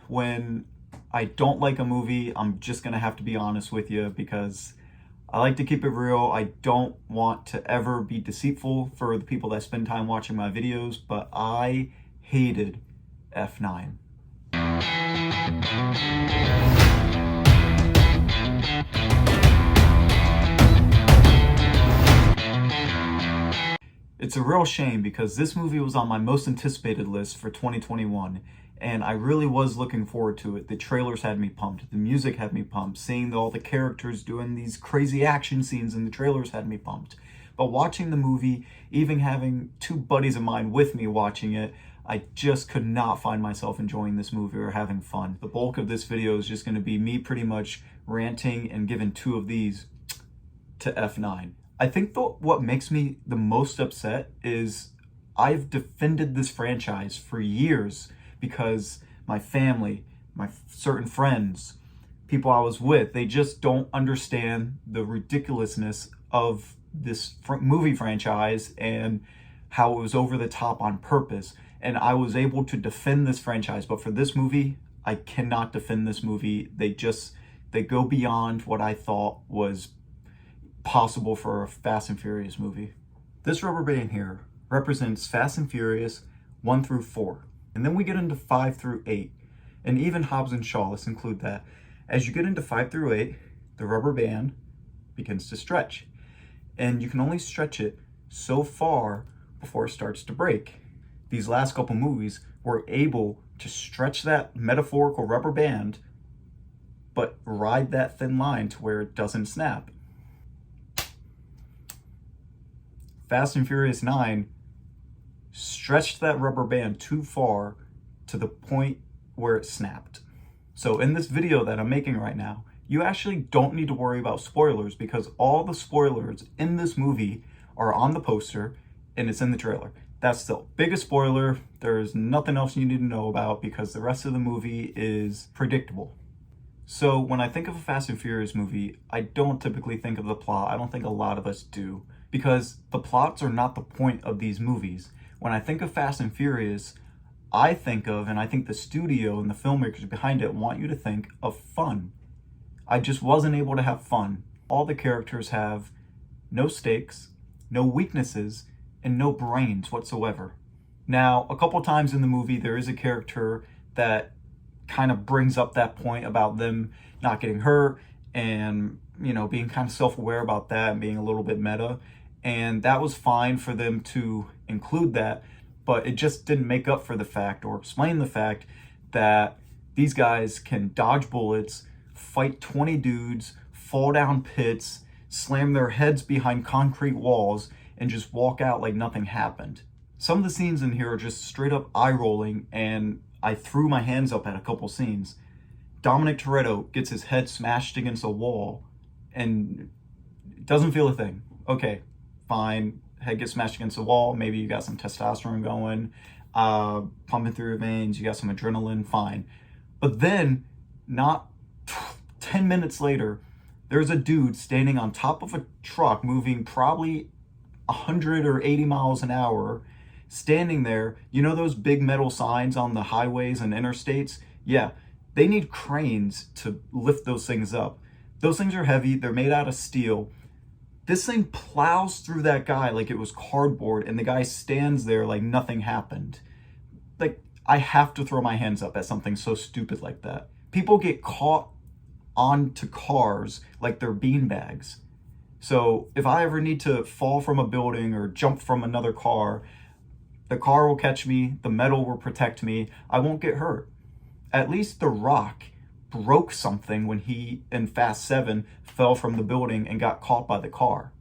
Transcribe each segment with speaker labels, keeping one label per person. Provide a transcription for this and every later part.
Speaker 1: when I don't like a movie, I'm just gonna have to be honest with you because I like to keep it real. I don't want to ever be deceitful for the people that spend time watching my videos, but I hated F9. It's a real shame because this movie was on my most anticipated list for 2021, and I really was looking forward to it. The trailers had me pumped, the music had me pumped, seeing all the characters doing these crazy action scenes in the trailers had me pumped. But watching the movie, even having two buddies of mine with me watching it, I just could not find myself enjoying this movie or having fun. The bulk of this video is just going to be me pretty much ranting and giving two of these to F9. I think what makes me the most upset is I've defended this franchise for years because my family, my certain friends, people I was with, they just don't understand the ridiculousness of this movie franchise and how it was over the top on purpose. And I was able to defend this franchise, but for this movie, I cannot defend this movie. They go beyond what I thought was possible for a Fast and Furious movie. This rubber band here represents Fast and Furious 1 through 4. And then we get into 5 through 8. And even Hobbs and Shaw, let's include that. As you get into 5 through 8, the rubber band begins to stretch. And you can only stretch it so far before it starts to break. These last couple movies were able to stretch that metaphorical rubber band, but ride that thin line to where it doesn't snap. Fast and Furious 9 stretched that rubber band too far to the point where it snapped. So in this video that I'm making right now, you actually don't need to worry about spoilers because all the spoilers in this movie are on the poster and it's in the trailer. That's the biggest spoiler. There's nothing else you need to know about because the rest of the movie is predictable. So when I think of a Fast and Furious movie, I don't typically think of the plot. I don't think a lot of us do because the plots are not the point of these movies. When I think of Fast and Furious, I think of, and I think the studio and the filmmakers behind it want you to think of fun. I just wasn't able to have fun. All the characters have no stakes, no weaknesses, and no brains whatsoever. Now, a couple times in the movie, there is a character that kind of brings up that point about them not getting hurt and, being kind of self-aware about that and being a little bit meta. And that was fine for them to include that, but it just didn't make up for the fact or explain the fact that these guys can dodge bullets, fight 20 dudes, fall down pits, slam their heads behind concrete walls, and just walk out like nothing happened. Some of the scenes in here are just straight up eye-rolling, and I threw my hands up at a couple scenes. Dominic Toretto gets his head smashed against a wall and doesn't feel a thing. Okay, fine. Head gets smashed against the wall. Maybe you got some testosterone going, pumping through your veins. You got some adrenaline, fine. But then, not 10 minutes later, there's a dude standing on top of a truck moving probably 100 or 80 miles an hour, standing there. You know those big metal signs on the highways and interstates? Yeah, they need cranes to lift those things up. Those things are heavy. They're made out of steel. This thing plows through that guy like it was cardboard, and the guy stands there like nothing happened. Like, I have to throw my hands up at something so stupid like that. People get caught onto cars like they're beanbags. So if I ever need to fall from a building or jump from another car, the car will catch me, the metal will protect me, I won't get hurt. At least The Rock broke something when he, in Fast 7, fell from the building and got caught by the car.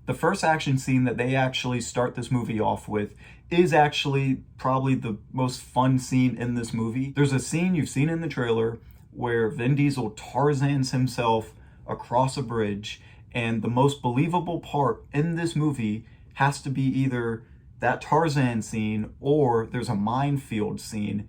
Speaker 1: The first action scene that they actually start this movie off with is actually probably the most fun scene in this movie. There's a scene you've seen in the trailer where Vin Diesel Tarzans himself across a bridge, and the most believable part in this movie has to be either that Tarzan scene or there's a minefield scene.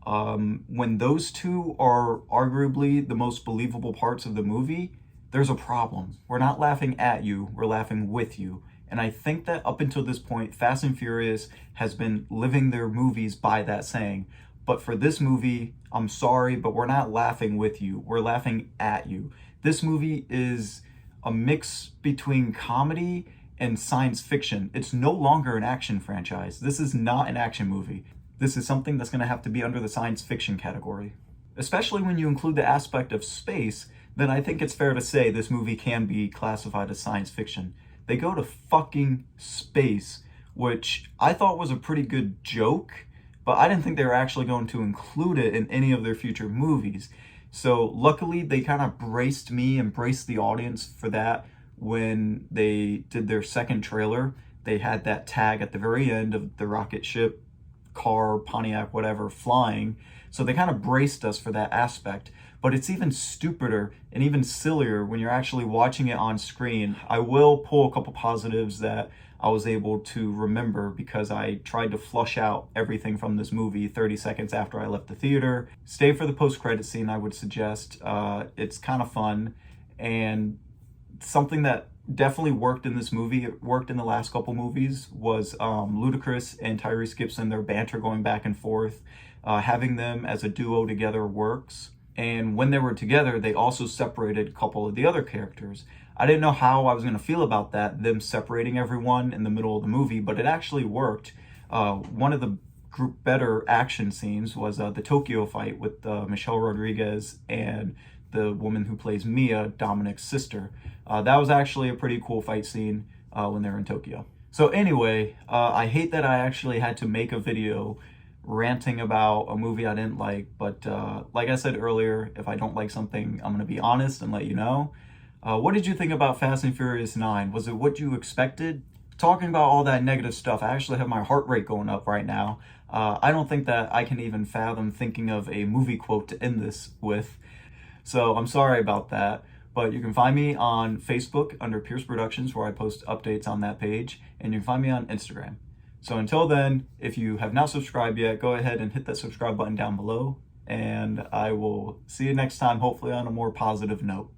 Speaker 1: When those two are arguably the most believable parts of the movie, there's a problem. We're not laughing at you, we're laughing with you. And I think that up until this point, Fast and Furious has been living their movies by that saying. But for this movie, I'm sorry, but we're not laughing with you. We're laughing at you. This movie is a mix between comedy and science fiction. It's no longer an action franchise. This is not an action movie. This is something that's going to have to be under the science fiction category. Especially when you include the aspect of space, then I think it's fair to say this movie can be classified as science fiction. They go to fucking space, which I thought was a pretty good joke, but I didn't think they were actually going to include it in any of their future movies. So luckily they kind of braced me and braced the audience for that when they did their second trailer. They had that tag at the very end of the rocket ship, car, Pontiac, whatever, flying. So they kind of braced us for that aspect. But it's even stupider and even sillier when you're actually watching it on screen. I will pull a couple positives that I was able to remember because I tried to flush out everything from this movie 30 seconds after I left the theater. Stay for the post-credit scene, I would suggest. It's kind of fun, and something that definitely worked in this movie, it worked in the last couple movies, was Ludacris and Tyrese Gibson, their banter going back and forth. Having them as a duo together works. And when they were together, they also separated a couple of the other characters. I didn't know how I was going to feel about that, them separating everyone in the middle of the movie, but it actually worked. One of the better action scenes was the Tokyo fight with Michelle Rodriguez and the woman who plays Mia, Dominic's sister. That was actually a pretty cool fight scene when they were in Tokyo. So anyway, I hate that I actually had to make a video ranting about a movie I didn't like, but like I said earlier, if I don't like something, I'm going to be honest and let you know. What did you think about Fast and Furious 9? Was it what you expected? Talking about all that negative stuff, I actually have my heart rate going up right now. I don't think that I can even fathom thinking of a movie quote to end this with. So I'm sorry about that, but you can find me on Facebook under Pierce Productions, where I post updates on that page, and you can find me on Instagram. So until then, if you have not subscribed yet, go ahead and hit that subscribe button down below, and I will see you next time, hopefully on a more positive note.